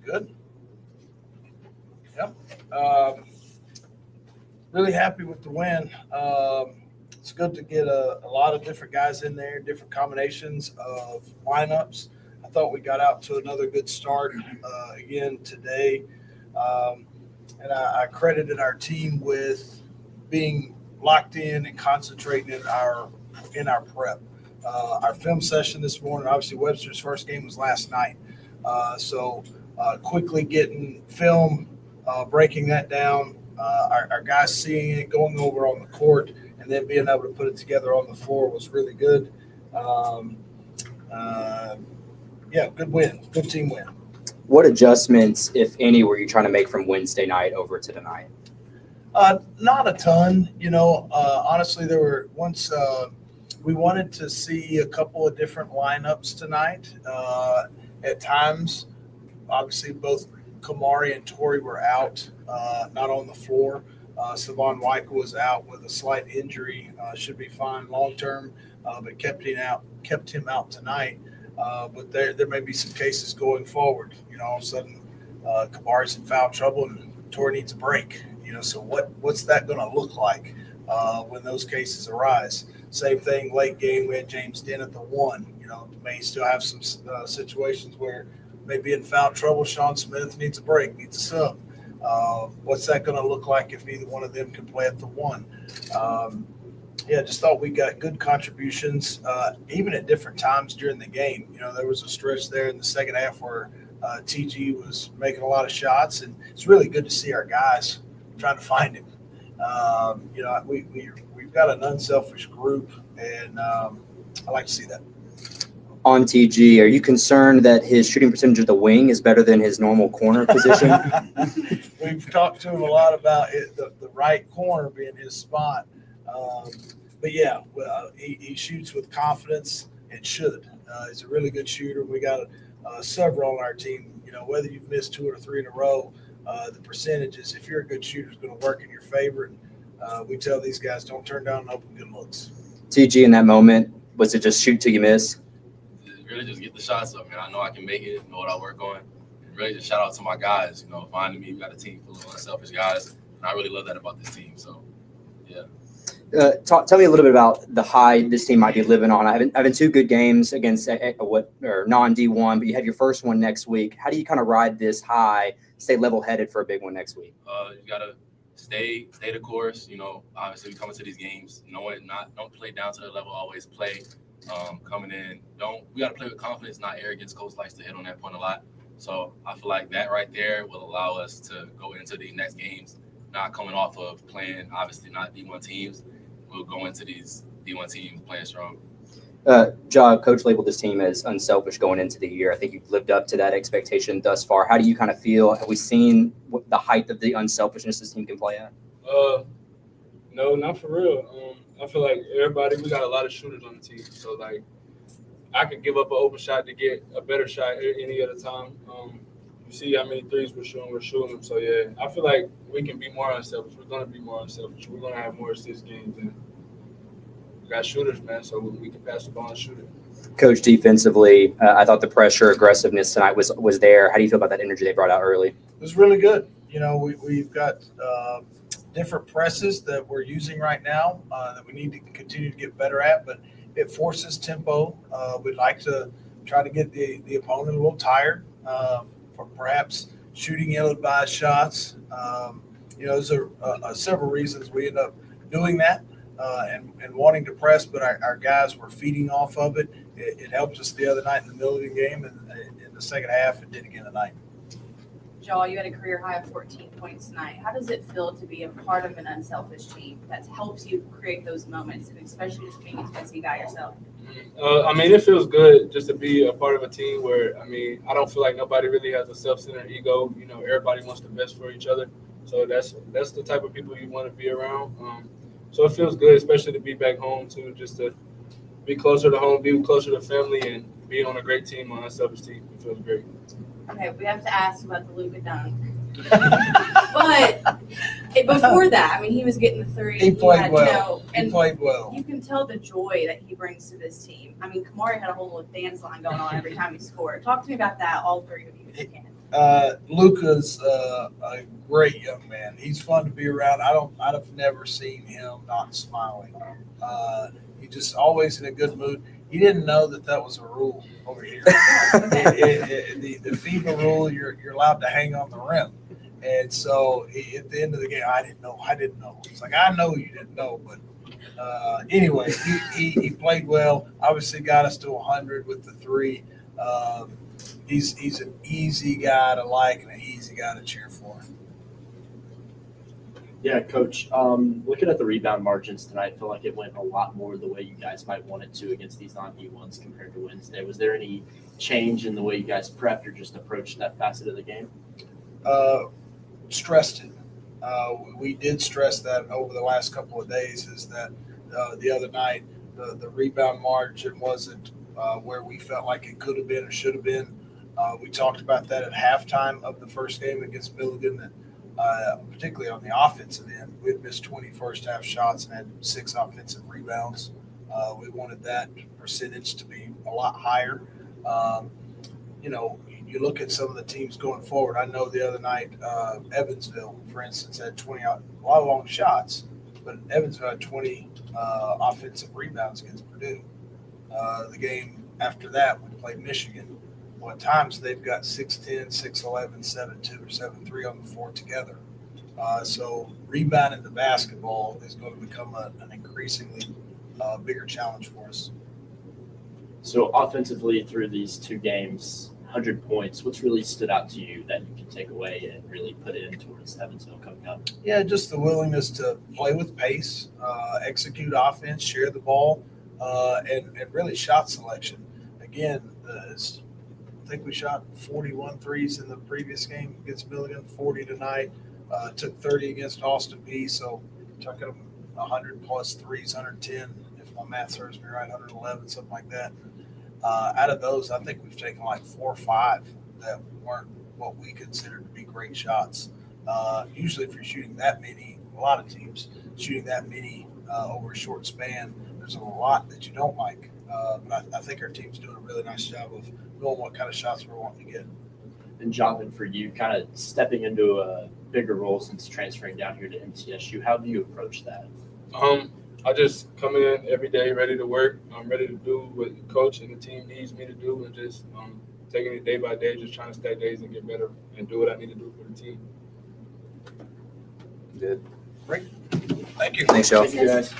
Good. Yep. Really happy with the win. It's good to get a lot of different guys in there, different combinations of lineups. I thought we got out to another good start again today. And I credited our team with being locked in and concentrating in our prep. Our film session this morning, obviously Webster's first game was last night. So quickly getting film, breaking that down, our guys seeing it, going over on the court, and then being able to put it together on the floor was really good. Good win, good team win. What adjustments, if any, were you trying to make from Wednesday night over to tonight? Not a ton. Honestly, there were once we wanted to see a couple of different lineups tonight. At times, obviously, both Kamari and Torrey were out, not on the floor. Savon White was out with a slight injury. Should be fine long term, but kept him out tonight. But there may be some cases going forward. All of a sudden, Kamari's in foul trouble and Torrey needs a break. So what's that going to look like when those cases arise? Same thing, late game, we had James Dent at the 1. May still have some situations where maybe in foul trouble, Sean Smith needs a break, needs a sub. What's that going to look like if neither one of them can play at the 1? Just thought we got good contributions, even at different times during the game. There was a stretch there in the second half where TG was making a lot of shots, and it's really good to see our guys trying to find him. We've got an unselfish group, and I like to see that. On TG, are you concerned that his shooting percentage of the wing is better than his normal corner position? We've talked to him a lot about it, the right corner being his spot. He shoots with confidence and should. He's a really good shooter. We got several on our team. Whether you've missed 2 or 3 in a row, the percentages, if you're a good shooter, is going to work in your favor. We tell these guys, don't turn down open good looks. TG, in that moment, was it just shoot till you miss? Really just get the shots up, man. I know I can make it, know what I work on. And really just shout out to my guys, finding me. We got a team full of unselfish guys, and I really love that about this team. So, yeah. Tell me a little bit about the high this team might be living on. Having 2 good games against non-D1, but you have your first one next week. How do you kind of ride this high, stay level-headed for a big one next week? You got to stay the course. Obviously we come into these games knowing don't play down to the level, always play coming in. We got to play with confidence, not arrogance. Coach likes to hit on that point a lot. So I feel like that right there will allow us to go into these next games, not coming off of playing, obviously not D1 teams. We'll go into these D1 teams playing strong. Coach labeled this team as unselfish going into the year. I think you've lived up to that expectation thus far. How do you kind of feel? Have we seen the height of the unselfishness this team can play at? No, not for real. I feel like we got a lot of shooters on the team. So, I could give up an open shot to get a better shot any other time. You see how many threes we're shooting them. So, yeah, I feel like we can be more unselfish. We're going to be more unselfish. We're going to have more assist games. And we got shooters, man, so we can pass the ball and shoot it. Coach, defensively, I thought the pressure, aggressiveness tonight was there. How do you feel about that energy they brought out early? It was really good. We've got different presses that we're using right now that we need to continue to get better at, but it forces tempo. We'd like to try to get the opponent a little tired for perhaps shooting ill-advised shots. Those are several reasons we end up doing that and wanting to press, but our guys were feeding off of it. It helped us the other night in the middle of the game and in the second half. It did again tonight. Jaw, you had a career high of 14 points tonight. How does it feel to be a part of an unselfish team that helps you create those moments, and especially just being a Tennessee guy yourself? It feels good just to be a part of a team where, I don't feel like nobody really has a self-centered ego. Everybody wants the best for each other. So that's the type of people you want to be around. So it feels good, especially to be back home too, just to be closer to home, be closer to family, and be on a great team, on an unselfish team. It feels great. Okay, we have to ask about the Luka dunk. But before that, he was getting the 3. He played well. He played well. You can tell the joy that he brings to this team. Kamari had a whole little dance line going on every time he scored. Talk to me about that, all 3 of you, if you can. Luca's a great young man. He's fun to be around. I've never seen him not smiling. He just always in a good mood. He didn't know that was a rule over here. The FIBA rule, you're allowed to hang on the rim. And so at the end of the game, I didn't know. It's like, I know you didn't know, but anyway, he played well. Obviously got us to 100 with the three. He's an easy guy to like and an easy guy to cheer for. Yeah, Coach, looking at the rebound margins tonight, I feel like it went a lot more the way you guys might want it to against these non-D1s compared to Wednesday. Was there any change in the way you guys prepped or just approached that facet of the game? Stressed it. We did stress that over the last couple of days, is that the other night the rebound margin wasn't where we felt like it could have been or should have been. We talked about that at halftime of the first game against Milligan, that particularly on the offensive end, we had missed 20 first half shots and had 6 offensive rebounds. We wanted that percentage to be a lot higher. You look at some of the teams going forward. I know the other night, Evansville, for instance, had 20 a lot of long shots, but Evansville had 20 offensive rebounds against Purdue. The game after that, we played Michigan. Well, at times they've got 6'10", 6'11", 7'2", or 7'3" on the floor together. So rebounding the basketball is going to become an increasingly bigger challenge for us. So offensively through these 2 games, 100 points, what's really stood out to you that you can take away and really put it in towards Evansville coming up? Yeah, just the willingness to play with pace, execute offense, share the ball, and really shot selection. Again, I think we shot 41 threes in the previous game against Milligan, 40 tonight. Took 30 against Austin Peay, so talking 100 plus threes, 110, if my math serves me right, 111, something like that. Out of those, I think we've taken like 4 or 5 that weren't what we considered to be great shots. Usually if you're shooting that many, a lot of teams shooting that many over a short span, there's a lot that you don't like. But I think our team's doing a really nice job of knowing what kind of shots we're wanting to get. And Jonathan, for you, kind of stepping into a bigger role since transferring down here to MTSU, how do you approach that? I just come in every day ready to work. I'm ready to do what the coach and the team needs me to do, and just taking it day by day, just trying to stack days and get better and do what I need to do for the team. Good. Great. Thank you. Thanks, y'all. Thank you, guys.